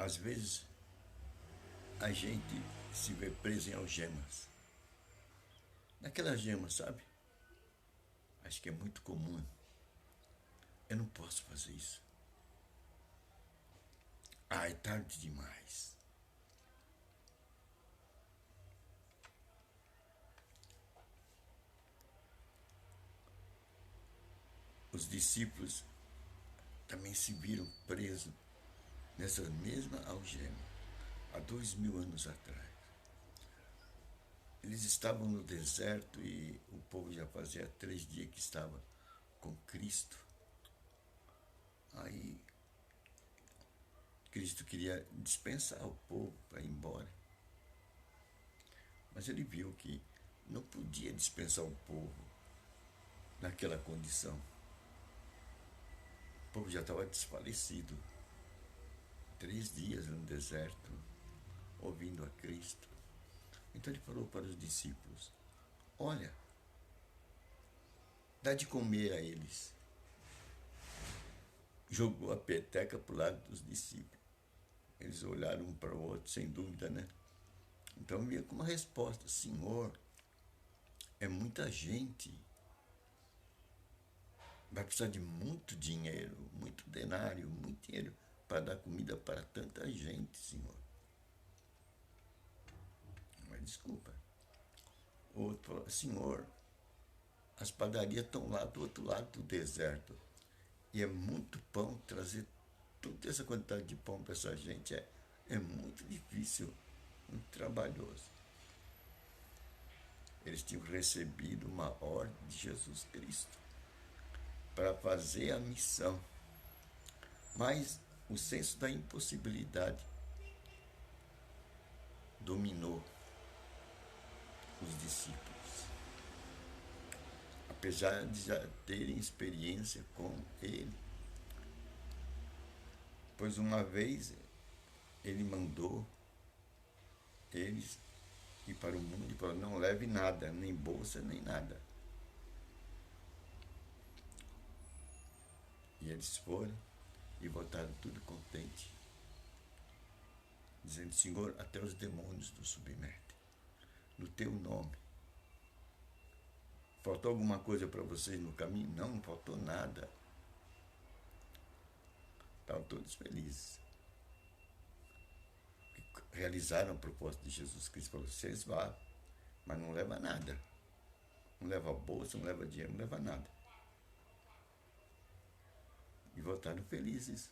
Às vezes a gente se vê preso em algemas. Naquelas gemas, sabe? Acho que é muito comum. Eu não posso fazer isso. Ah, é tarde demais. Os discípulos também se viram presos nessa mesma algema há 2000 anos atrás. Eles estavam no deserto e o povo já fazia 3 dias que estava com Cristo. Aí Cristo queria dispensar o povo para ir embora. Mas ele viu que não podia dispensar o povo naquela condição. O povo já estava desfalecido. 3 dias no deserto, ouvindo a Cristo. Então ele falou para os discípulos: olha, dá de comer a eles. Jogou a peteca para o lado dos discípulos. Eles olharam um para o outro, sem dúvida, né? Então vinha com uma resposta: Senhor, é muita gente. Vai precisar de muito dinheiro, muito denário, muito dinheiro para dar comida para tanta gente, Senhor. Mas desculpa. O outro falou: Senhor, as padarias estão lá do outro lado do deserto. E é muito pão, trazer toda essa quantidade de pão para essa gente é muito difícil, muito trabalhoso. Eles tinham recebido uma ordem de Jesus Cristo para fazer a missão. Mas o senso da impossibilidade dominou os discípulos. Apesar de já terem experiência com ele. Pois uma vez ele mandou eles ir para o mundo e falou: não leve nada, nem bolsa, nem nada. E eles foram e voltaram tudo contente, dizendo: Senhor, até os demônios nos submetem no teu nome. Faltou alguma coisa para vocês no caminho? Não, não faltou nada. Estavam todos felizes. Realizaram a proposta de Jesus Cristo. Falou: vocês vão, mas não leva nada. Não leva bolsa, não leva dinheiro, não leva nada. E voltaram felizes.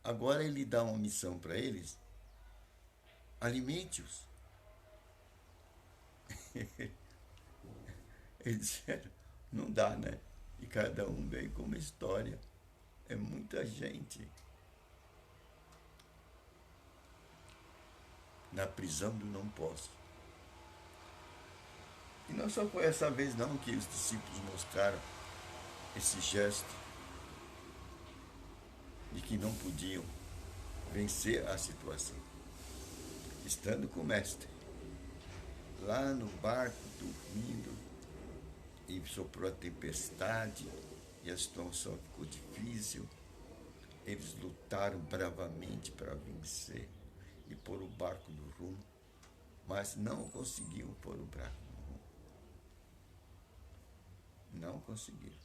Agora ele dá uma missão para eles: alimente-os. Eles disseram: não dá, né? E cada um veio com uma história. É muita gente. Na prisão do não posso. E não só foi essa vez não que os discípulos mostraram esse gesto de que não podiam vencer a situação. Estando com o mestre, lá no barco, dormindo, e soprou a tempestade, e a situação ficou difícil, eles lutaram bravamente para vencer e pôr o barco no rumo, mas não conseguiam pôr o barco no rumo. Não conseguiram.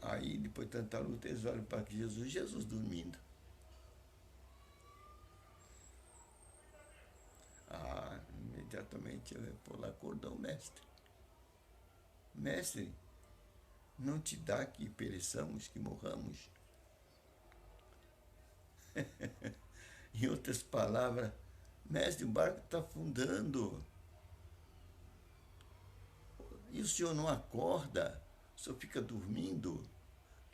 Aí, depois de tanta luta, eles olham para Jesus dormindo. Imediatamente eu vou lá acordar o mestre. Mestre, não te dá que pereçamos, que morramos? Em outras palavras: mestre, o barco está afundando. E o senhor não acorda? O senhor fica dormindo?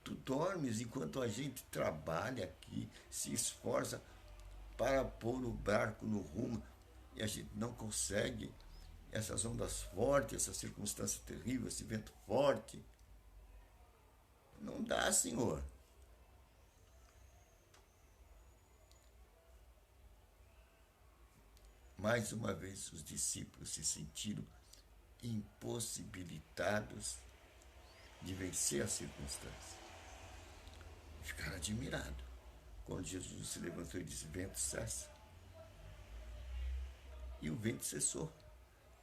Tu dormes enquanto a gente trabalha aqui, se esforça para pôr o barco no rumo e a gente não consegue. Essas ondas fortes, essa circunstância terrível, esse vento forte. Não dá, Senhor. Mais uma vez os discípulos se sentiram impossibilitados de vencer a circunstância. Ficaram admirados quando Jesus se levantou e disse: vento cessa. E o vento cessou.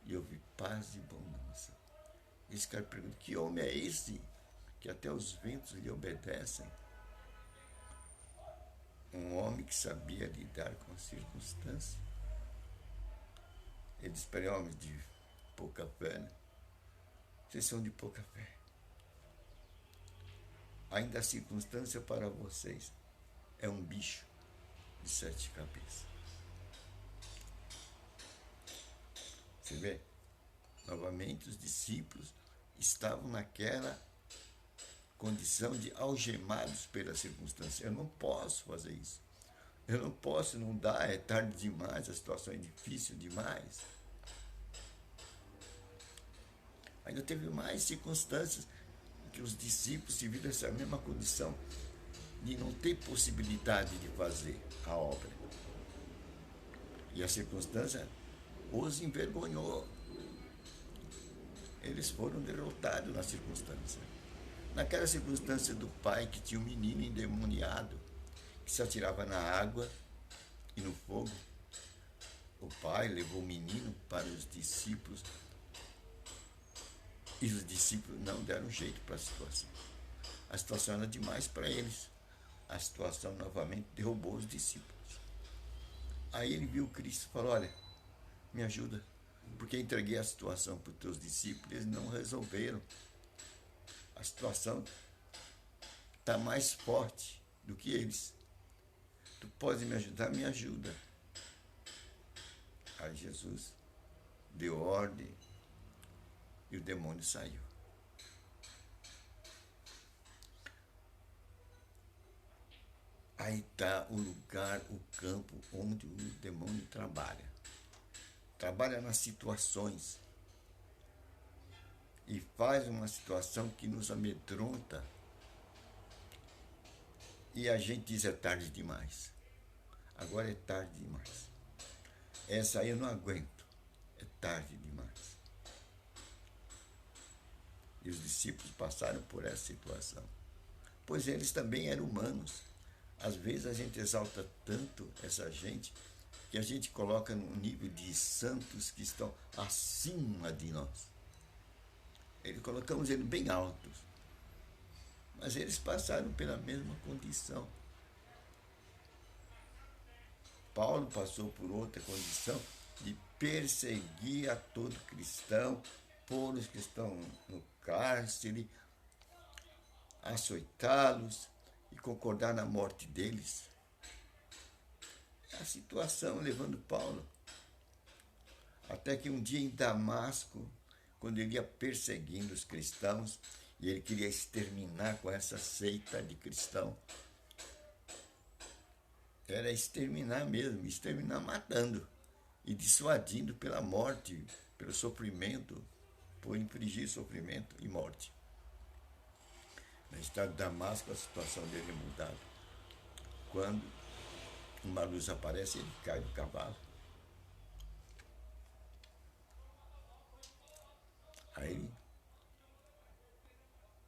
E houve paz e bonança. Esse cara pergunta: que homem é esse que até os ventos lhe obedecem? Um homem que sabia lidar com as circunstâncias. Ele disse para homens de pouca fé, né? Vocês são de pouca fé. Ainda a circunstância para vocês é um bicho de 7 cabeças. Você vê? Novamente, os discípulos estavam naquela condição de algemados pela circunstância. Eu não posso fazer isso. Eu não posso, não dá, é tarde demais, a situação é difícil demais. Ainda teve mais circunstâncias em que os discípulos se viram nessa mesma condição de não ter possibilidade de fazer a obra. E a circunstância os envergonhou. Eles foram derrotados na circunstância. Naquela circunstância do pai que tinha um menino endemoniado, que se atirava na água e no fogo, o pai levou o menino para os discípulos e os discípulos não deram jeito para a situação. A situação era demais para eles. A situação novamente derrubou os discípulos. Aí ele viu Cristo e falou: olha, me ajuda, porque entreguei a situação para os teus discípulos, eles não resolveram. A situação está mais forte do que eles. Tu pode me ajudar? Me ajuda. Aí Jesus deu ordem e o demônio saiu. Aí está o lugar, o campo onde o demônio trabalha. Trabalha nas situações e faz uma situação que nos amedronta. E a gente diz: é tarde demais. Agora é tarde demais. Essa aí eu não aguento. É tarde demais. E os discípulos passaram por essa situação. Pois eles também eram humanos. Às vezes a gente exalta tanto essa gente que a gente coloca num nível de santos que estão acima de nós. Colocamos eles bem altos. Mas eles passaram pela mesma condição. Paulo passou por outra condição de perseguir a todo cristão, pôr os que estão no cárcere, açoitá-los e concordar na morte deles. A situação levando Paulo. Até que um dia em Damasco, quando ele ia perseguindo os cristãos, e ele queria exterminar com essa seita de cristão. Era exterminar mesmo, exterminar matando e dissuadindo pela morte, pelo sofrimento, por infligir sofrimento e morte. Na estrada de Damasco, a situação dele é mudada. Quando uma luz aparece, ele cai do cavalo. Aí ele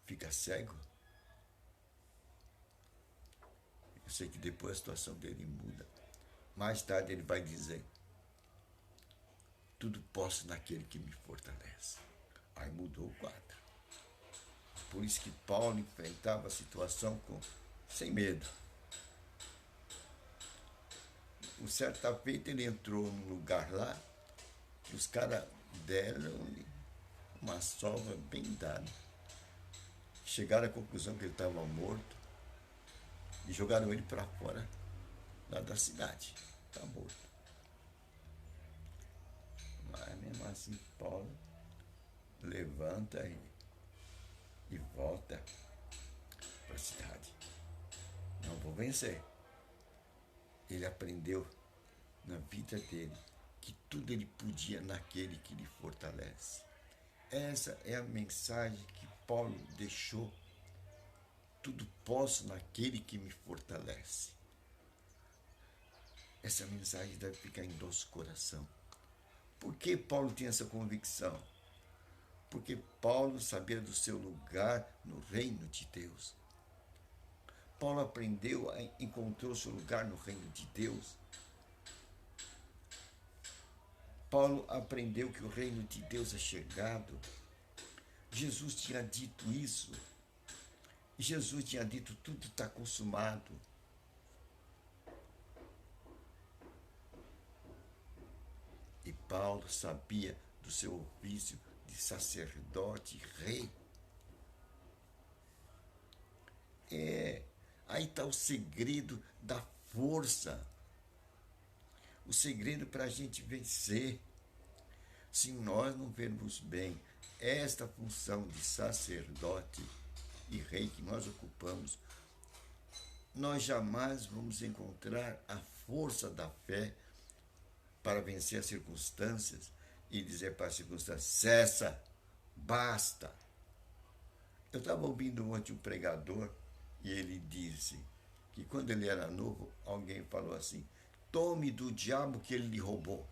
fica cego. Eu sei que depois a situação dele muda. Mais tarde ele vai dizer: tudo posso naquele que me fortalece. Aí mudou o quadro. Por isso que Paulo enfrentava a situação sem medo. Um certa feita ele entrou num lugar lá, que os caras deram uma sova bem dada. Chegaram à conclusão que ele estava morto e jogaram ele para fora lá da cidade. Está morto. Mas mesmo assim Paulo levanta e volta para a cidade. Não vou vencer. Ele aprendeu na vida dele que tudo ele podia naquele que lhe fortalece. Essa é a mensagem que Paulo deixou. Tudo posso naquele que me fortalece. Essa mensagem deve ficar em nosso coração. Por que Paulo tinha essa convicção? Porque Paulo sabia do seu lugar no reino de Deus. Paulo aprendeu, encontrou seu lugar no reino de Deus. Paulo aprendeu que o reino de Deus é chegado. Jesus tinha dito isso. Jesus tinha dito, tudo está consumado. E Paulo sabia do seu ofício de sacerdote e rei. Aí está o segredo da força. O segredo para a gente vencer. Se nós não vermos bem esta função de sacerdote e rei que nós ocupamos, nós jamais vamos encontrar a força da fé para vencer as circunstâncias e dizer para as circunstâncias, cessa, basta. Eu estava ouvindo ontem um pregador e ele disse que quando ele era novo, alguém falou assim, tome do diabo que ele lhe roubou.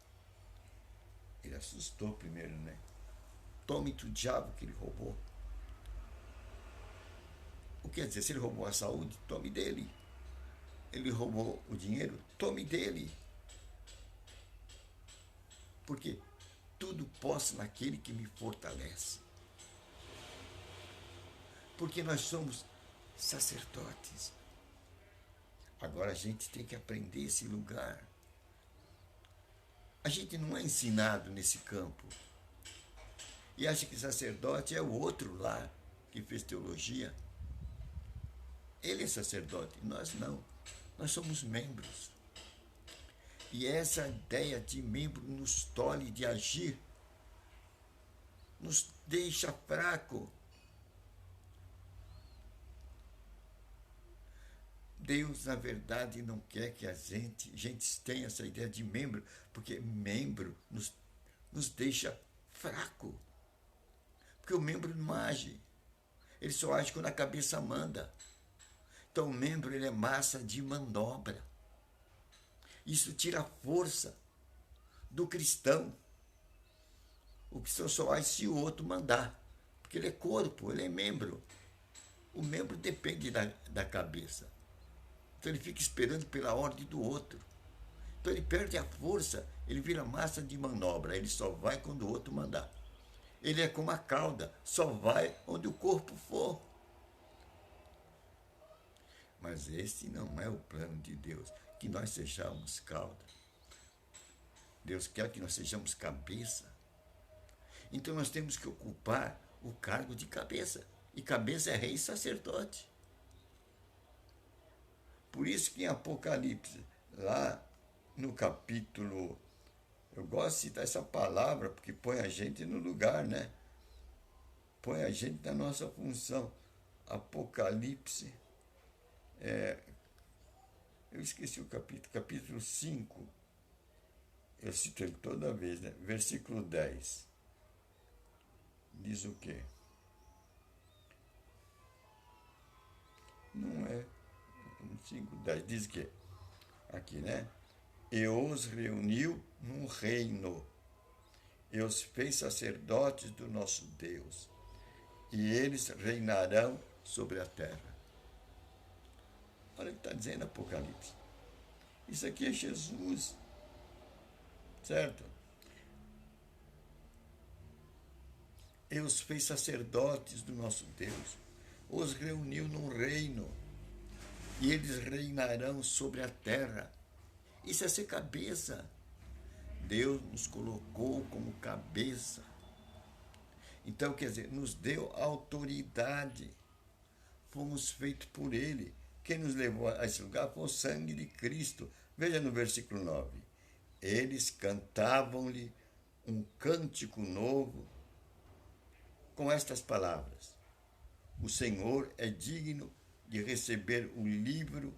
Ele assustou primeiro, né? Tome do diabo que ele roubou. O que quer dizer? Se ele roubou a saúde, tome dele. Ele roubou o dinheiro, tome dele. Porque tudo posso naquele que me fortalece. Porque nós somos sacerdotes. Agora a gente tem que aprender esse lugar. A gente não é ensinado nesse campo. E acha que sacerdote é o outro lá que fez teologia. Ele é sacerdote, nós não. Nós somos membros. E essa ideia de membro nos tolhe de agir, nos deixa fraco. Deus, na verdade, não quer que a gente tenha essa ideia de membro, porque membro nos deixa fraco. Porque o membro não age. Ele só age quando a cabeça manda. Então o membro ele é massa de manobra. Isso tira a força do cristão. O cristão só age se o outro mandar. Porque ele é corpo, ele é membro. O membro depende da cabeça. Então ele fica esperando pela ordem do outro. Então ele perde a força, ele vira massa de manobra. Ele só vai quando o outro mandar. Ele é como a cauda, só vai onde o corpo for. Mas esse não é o plano de Deus, que nós sejamos cauda. Deus quer que nós sejamos cabeça. Então nós temos que ocupar o cargo de cabeça. E cabeça é rei e sacerdote. Por isso que em Apocalipse, lá no capítulo, eu gosto de citar essa palavra, porque põe a gente no lugar, né? Põe a gente na nossa função. Apocalipse, eu esqueci o capítulo 5, eu cito ele toda vez, né? Versículo 10. Diz o quê? Não é 5:10, diz o quê? Aqui, né? E os reuniu num reino, e os fez sacerdotes do nosso Deus, e eles reinarão sobre a terra. Olha o que está dizendo Apocalipse. Isso aqui é Jesus, certo? E os fez sacerdotes do nosso Deus, os reuniu num reino, e eles reinarão sobre a terra. Isso é ser cabeça. Deus nos colocou como cabeça. Então, quer dizer, nos deu autoridade. Fomos feitos por Ele. Quem nos levou a esse lugar foi o sangue de Cristo. Veja no versículo 9. Eles cantavam-lhe um cântico novo com estas palavras. O Senhor é digno de receber o livro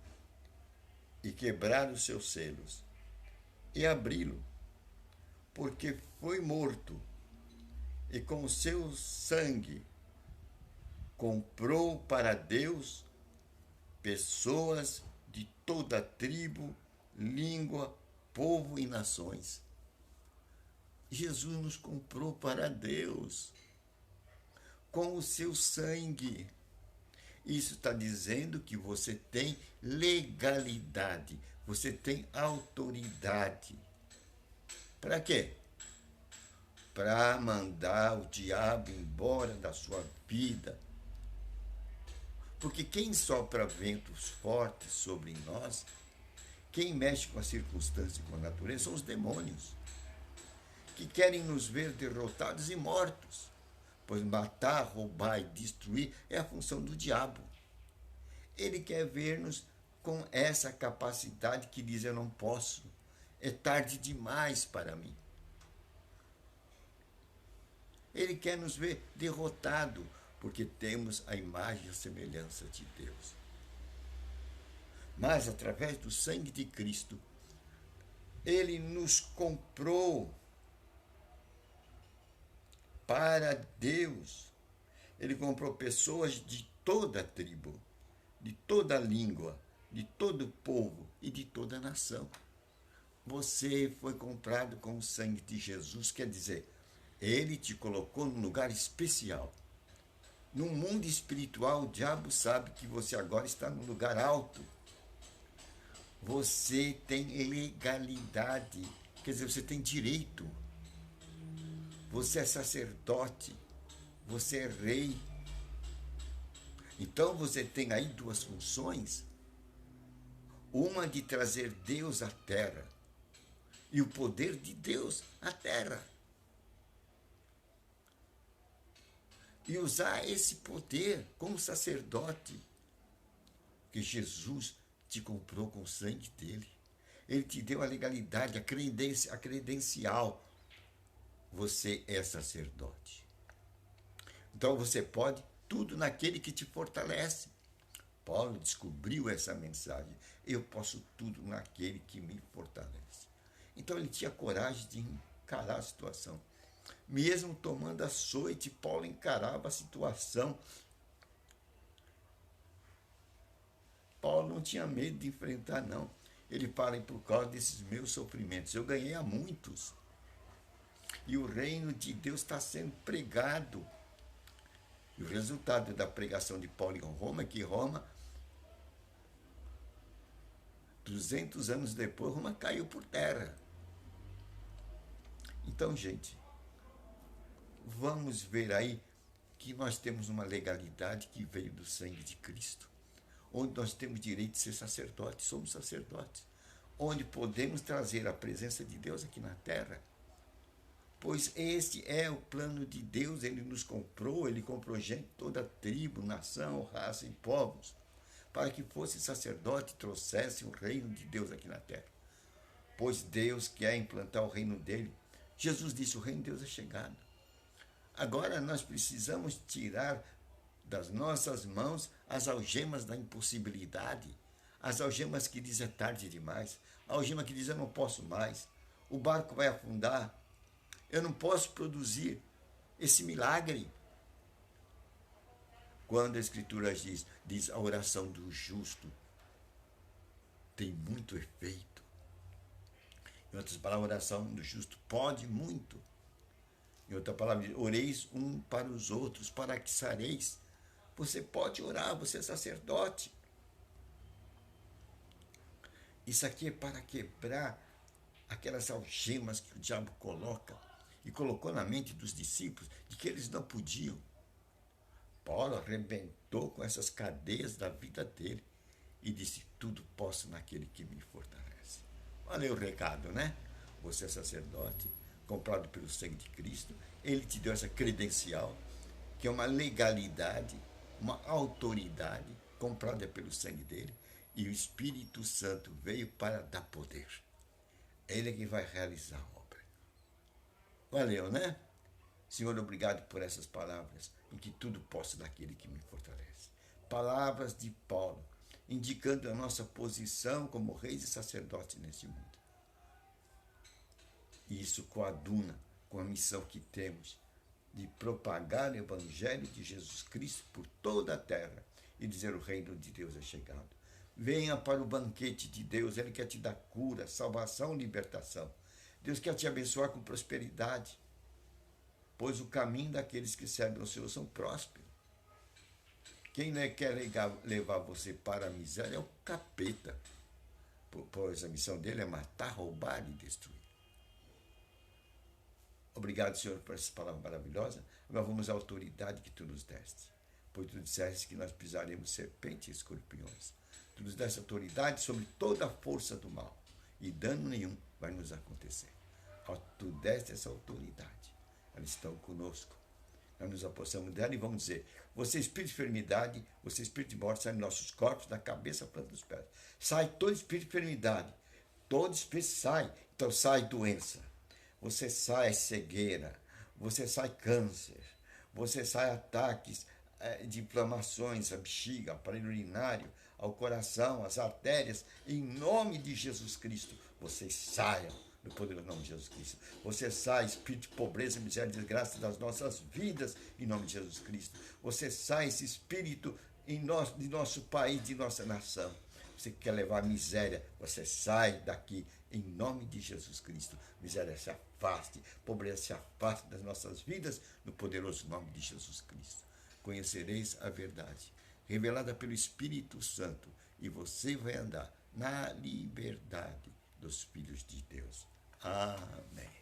e quebrar os seus selos e abri-lo, porque foi morto e com o seu sangue comprou para Deus pessoas de toda tribo, língua, povo e nações. Jesus nos comprou para Deus com o seu sangue. Isso está dizendo que você tem legalidade, você tem autoridade. Para quê? Para mandar o diabo embora da sua vida. Porque quem sopra ventos fortes sobre nós, quem mexe com a circunstância e com a natureza, são os demônios, que querem nos ver derrotados e mortos. Pois matar, roubar e destruir é a função do diabo. Ele quer ver-nos com essa capacidade que diz: eu não posso, é tarde demais para mim. Ele quer nos ver derrotado, porque temos a imagem e a semelhança de Deus. Mas através do sangue de Cristo, ele nos comprou para Deus. Ele comprou pessoas de toda a tribo, de toda a língua, de todo o povo e de toda a nação. Você foi comprado com o sangue de Jesus, quer dizer, ele te colocou num lugar especial. No mundo espiritual, o diabo sabe que você agora está num lugar alto. Você tem legalidade, quer dizer, você tem direito. Você é sacerdote, você é rei. Então você tem aí duas funções. Uma de trazer Deus à terra e o poder de Deus à terra. E usar esse poder como sacerdote, que Jesus te comprou com o sangue dele. Ele te deu a legalidade, a credencial. Você é sacerdote. Então você pode tudo naquele que te fortalece. Paulo descobriu essa mensagem. Eu posso tudo naquele que me fortalece. Então ele tinha coragem de encarar a situação. Mesmo tomando açoite, Paulo encarava a situação. Paulo não tinha medo de enfrentar, não. Ele fala: por causa desses meus sofrimentos, eu ganhei a muitos. E o reino de Deus está sendo pregado. E o resultado da pregação de Paulo em Roma é que Roma, 200 anos depois, Roma caiu por terra. Então, gente, vamos ver aí que nós temos uma legalidade que veio do sangue de Cristo, onde nós temos direito de ser sacerdotes, somos sacerdotes, onde podemos trazer a presença de Deus aqui na terra, pois este é o plano de Deus. Ele nos comprou, ele comprou gente de toda tribo, nação, raça e povos, para que fosse sacerdote e trouxesse o reino de Deus aqui na terra, pois Deus quer implantar o reino dele. Jesus disse: o reino de Deus é chegado. Agora nós precisamos tirar das nossas mãos as algemas da impossibilidade, as algemas que dizem é tarde demais, a algema que diz eu não posso mais, o barco vai afundar, eu não posso produzir esse milagre. Quando a Escritura diz a oração do justo tem muito efeito. Em outras palavras, a oração do justo pode muito. Em outra palavra, oreis um para os outros, para que sareis. Você pode orar, você é sacerdote. Isso aqui é para quebrar aquelas algemas que o diabo coloca e colocou na mente dos discípulos de que eles não podiam. Paulo arrebentou com essas cadeias da vida dele e disse: tudo posso naquele que me fortalece. Olha o recado, né? Você é sacerdote, comprado pelo sangue de Cristo. Ele te deu essa credencial, que é uma legalidade, uma autoridade comprada pelo sangue dele. E o Espírito Santo veio para dar poder. Ele é que vai realizar a obra. Valeu, né? Senhor, obrigado por essas palavras, em que tudo posso daquele que me fortalece. Palavras de Paulo, indicando a nossa posição como reis e sacerdotes neste mundo. E isso coaduna com a missão que temos de propagar o Evangelho de Jesus Cristo por toda a terra e dizer: o reino de Deus é chegado. Venha para o banquete de Deus, Ele quer te dar cura, salvação, libertação. Deus quer te abençoar com prosperidade, pois o caminho daqueles que servem ao Senhor são prósperos. Quem quer levar você para a miséria é o capeta, pois a missão dele é matar, roubar e destruir. Obrigado, Senhor, por essa palavra maravilhosa. Agora vamos à autoridade que tu nos deste, pois tu disseste que nós pisaremos serpentes e escorpiões. Tu nos deste autoridade sobre toda a força do mal, e dano nenhum vai nos acontecer. Tu deste essa autoridade. Elas estão conosco. Nós nos apossamos dela e vamos dizer: você espírito de enfermidade, você espírito de morte, sai dos nossos corpos, da cabeça, planta dos pés. Sai todo espírito de enfermidade. Todo espírito sai. Então sai doença. Você sai cegueira. Você sai câncer. Você sai ataques de inflamações, a bexiga, aparelho urinário, ao coração, às artérias. Em nome de Jesus Cristo, vocês saiam. No poderoso nome de Jesus Cristo. Você sai, espírito de pobreza, miséria e desgraça das nossas vidas, em nome de Jesus Cristo. Você sai, esse espírito de nosso país, de nossa nação. Você quer levar miséria, você sai daqui, em nome de Jesus Cristo. Miséria se afaste, pobreza se afaste das nossas vidas, no poderoso nome de Jesus Cristo. Conhecereis a verdade, revelada pelo Espírito Santo, e você vai andar na liberdade dos filhos de Deus. Amém.